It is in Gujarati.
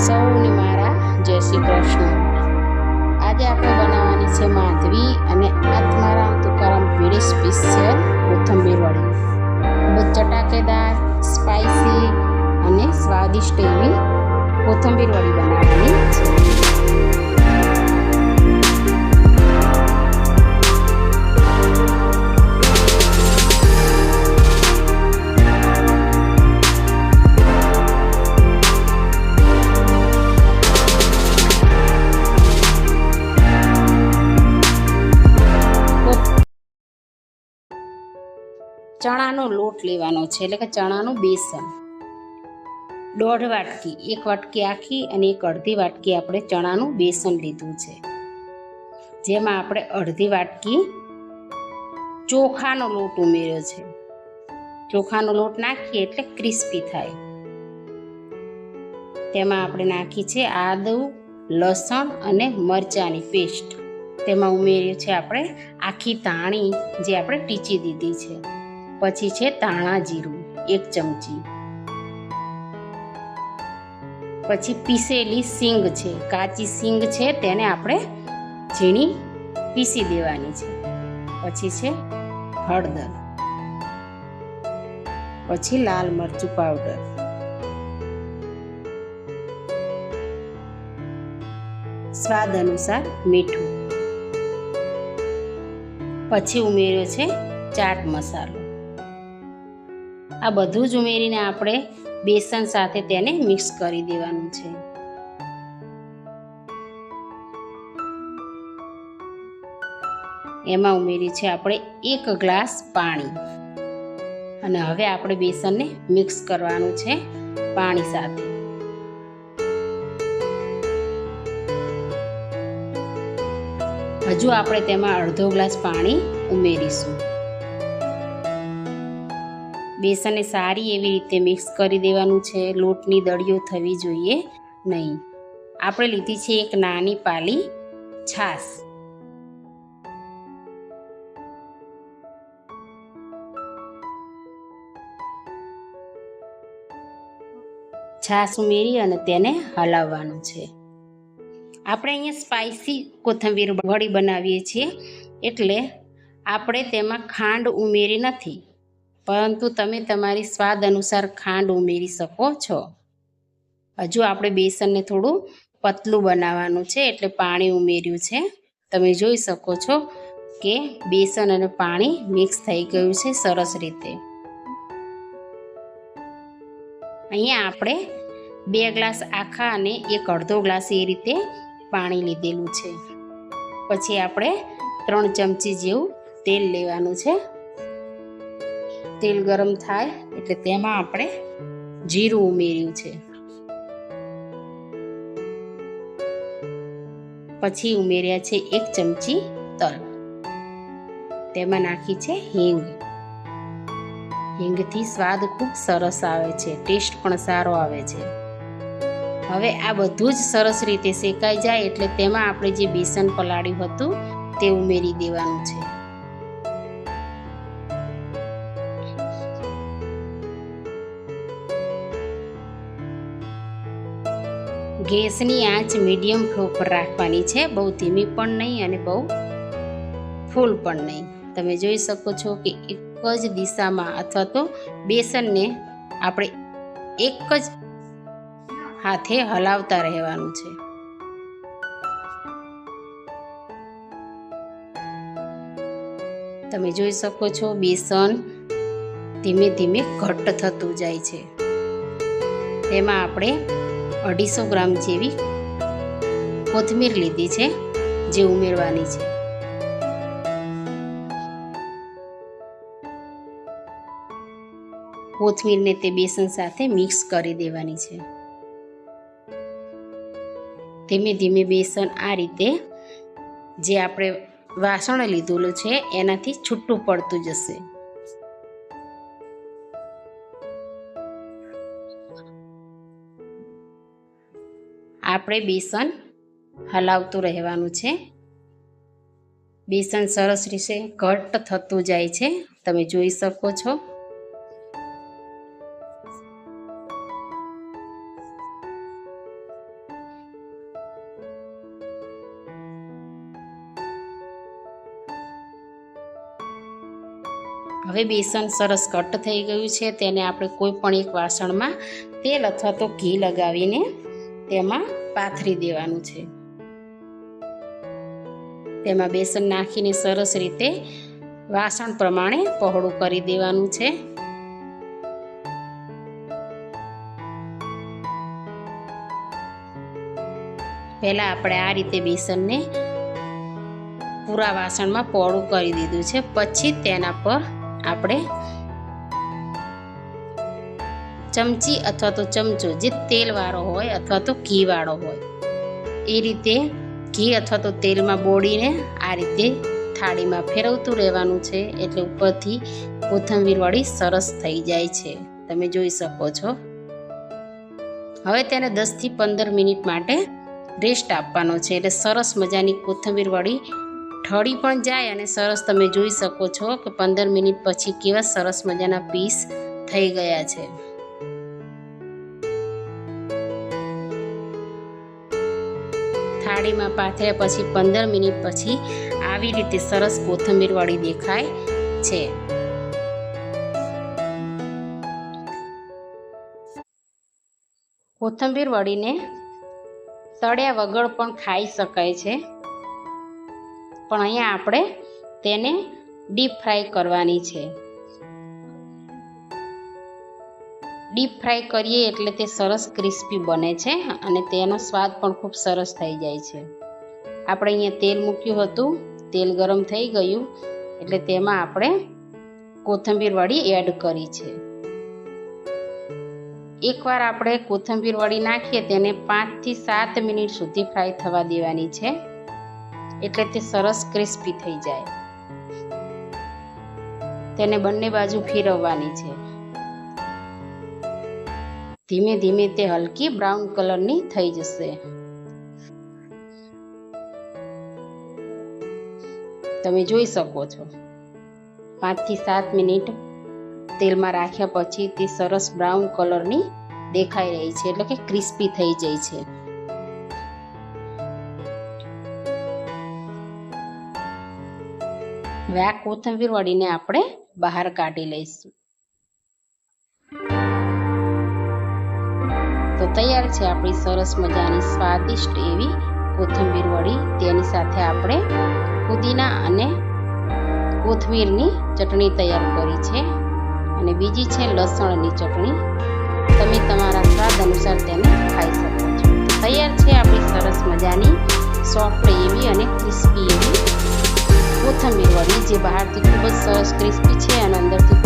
સૌને મારા જય શ્રી કૃષ્ણ। આજે આપણે બનાવવાની છે માધવી અને આત્મારામ તુકારામ ભીડી સ્પેશિયલ કોથંબીર વડી। ખૂબ જ ચટાકેદાર, સ્પાઇસી અને સ્વાદિષ્ટ એવી કોથંબીર વડી બનાવવાની છે। ચણાનો લોટ લેવાનો છે, એટલે કે ચણાનું બેસન 1.5 વાટકી, 1 વાટકી આખી અને 1 અડધી વાટકી આપણે ચણાનું બેસન લીધું છે, જેમાં આપણે અડધી વાટકી ચોખાનો લોટ ઉમેર્યો છે। ચોખાનો લોટ નાખીએ એટલે ક્રિસ્પી થાય। તેમાં આપણે નાખી છે આદુ, લસણ અને મરચાંની પેસ્ટ। તેમાં ઉમેર્યું છે આપણે આખી ધાણી જે આપણે ટીચી દીધી છે। પછી છે ધાણા જીરું 1 ચમચી। પછી પીસેલી સિંગ છે, કાચી સિંગ છે, તેને આપણે ઝીણી પીસી દેવાની છે। પછી છે હળદર, પછી લાલ મરચું પાવડર, સ્વાદ અનુસાર મીઠું, પછી ઉમેર્યો છે ચાટ મસાલો। આ બધું જ ઉમેરીને આપણે બેસન સાથે તેને મિક્સ કરી દેવાનું છે। એમાં ઉમેરી છે આપણે 1 ગ્લાસ પાણી અને હવે આપણે બેસનને મિક્સ કરવાનું છે પાણી સાથે। હજુ આપણે તેમાં અડધો ગ્લાસ પાણી ઉમેરીશું। બેસનને સારી એવી રીતે મિક્સ કરી દેવાનું છે। લોટની દળીઓ થવી જોઈએ નહીં। આપણે લીધી છે એક નાની પાલી છાશ। છાશ ઉમેરી અને તેને હલાવવાનું છે। આપણે અહીંયા સ્પાઇસી કોથંબીર વડી બનાવીએ છીએ, એટલે આપણે તેમાં ખાંડ ઉમેરી નથી, પરંતુ તમે તમારી સ્વાદ અનુસાર ખાંડ ઉમેરી શકો છો। હજુ આપણે બેસનને થોડું પતલું બનાવવાનું છે, એટલે પાણી ઉમેર્યું છે। તમે જોઈ શકો છો કે બેસન અને પાણી મિક્સ થઈ ગયું છે સરસ રીતે। અહીંયા આપણે 2 ગ્લાસ આખા અને 1 અડધો ગ્લાસ એ રીતે પાણી લીધેલું છે। પછી આપણે 3 ચમચી જેવું તેલ લેવાનું છે। તેલ ગરમ થાય એટલે તેમાં આપણે જીરું ઉમેર્યું છે। પછી ઉમેર્યા છે 1 ચમચી તલ। તેમાં નાખી છે હિંગ। હિંગથી સ્વાદ ખૂબ સરસ આવે છે, ટેસ્ટ પણ સારો આવે છે। હવે આ બધું જ સરસ રીતે શેકાઈ જાય એટલે તેમાં આપણે જે બેસન પલાળ્યું હતું તે ઉમેરી દેવાનું છે। ગેસની આંચ મીડિયમ ફ્લો પર રાખવાની છે, બહુ ધીમી પણ નહીં અને બહુ ફૂલ પણ નહીં। તમે જોઈ શકો છો કે એક જ દિશામાં અથવા તો બેસનને આપણે એક જ હાથે હલાવતા રહેવાનું છે। તમે જોઈ શકો છો બેસન ધીમે ધીમે ઘટ્ટ થતું જાય છે। તેમાં આપણે 250 ગ્રામ જેવી કોથમીર લીધી છે, જે ઉમેરવાની છે। કોથમીરને તે બેસન સાથે મિક્સ કરી દેવાની છે। ધીમે ધીમે બેસન આ રીતે જે આપણે વાસણ લીધેલું છે એનાથી છૂટું પડતું જશે। આપણે બેસન હલાવતું રહેવાનું છે। બેસન સરસ રીતે ઘટ્ટ થતું જાય છે, તમે જોઈ શકો છો। હવે બેસન સરસ કટ થઈ ગયું છે. તેને આપણે કોઈ પણ એક વાસણમાં તેલ અથવા તો ઘી લગાવીને તેમાં પાથરી દેવાનું છે. તેમાં બેસન નાખીને સરસ રીતે વાસણ પ્રમાણે પહોળું કરી દેવાનું છે. પહેલા આપણે આ રીતે બેસનને પૂરા વાસણમાં પહોળું કરી દીધું છે. પછી તેના પર આપણે ચમચી અથવા તો ચમચો, જે તેલવાળો હોય અથવા તો ઘીવાળો હોય, એ રીતે ઘી અથવા તો તેલમાં બોળીને આ રીતે થાળીમાં ફેરવતું રહેવાનું છે. એટલે ઉપરથી કોથમીર વડી સરસ થઈ જાય છે. તમે જોઈ શકો છો. હવે તેને 10 થી 15 મિનિટ માટે રેસ્ટ આપવાનો છે. એટલે સરસ મજાની કોથમીર વડી ઠળી પણ જાય અને સરસ તમે જોઈ શકો છો કે 15 મિનિટ પછી કેવા સરસ મજાના પીસ થઈ ગયા છે. થાળીમાં પાથર્યા પછી 15 મિનિટ પછી આવી રીતે સરસ કોથમીર વડી દેખાય છે. કોથમીર વડીને તળ્યા વગર પણ ખાઈ શકાય છે, પણ અહીંયા આપણે તેને ડીપ ફ્રાય કરવાની છે. ડીપ ફ્રાય કરીએ એટલે તે સરસ ક્રિસ્પી બને છે અને તેનો સ્વાદ પણ ખૂબ સરસ થઈ જાય છે. આપણે અહીંયા તેલ મૂક્યું હતું, તેલ ગરમ થઈ ગયું એટલે તેમાં આપણે કોથમીર વડી એડ કરી છે. એકવાર આપણે કોથમીર વડી નાખીએ તેને 5 થી 7 મિનિટ સુધી ફ્રાય થવા દેવાની છે, એટલે તે સરસ ક્રિસ્પી થઈ જાય. તેને બંને બાજુ ફેરવવાની છે. ધીમે ધીમે તે હલકી બ્રાઉન કલરની થઈ જશે. તમે જોઈ શકો છો 5 થી 7 મિનિટ તેલમાં રાખ્યા પછી તે સરસ બ્રાઉન કલરની દેખાઈ રહી છે, એટલે કે ક્રિસ્પી થઈ જાય છે. હવે આ કોથમીર વડીને આપણે બહાર કાઢી લઈશું. તો તૈયાર છે આપણી સરસ મજાની સ્વાદિષ્ટ એવી કોથમીર વડી. તેની સાથે આપણે પુદીના અને કોથમીરની ચટણી તૈયાર કરી છે અને બીજી છે લસણની ચટણી. તમે તમારા સ્વાદ અનુસાર તેને ખાઈ શકો છો. તો તૈયાર છે આપણી સરસ મજાની સોફ્ટ એવી અને ક્રિસ્પી એવી કોથમીર વડી, જે બહારથી ખૂબ જ સરસ ક્રિસ્પી છે અને અંદરથી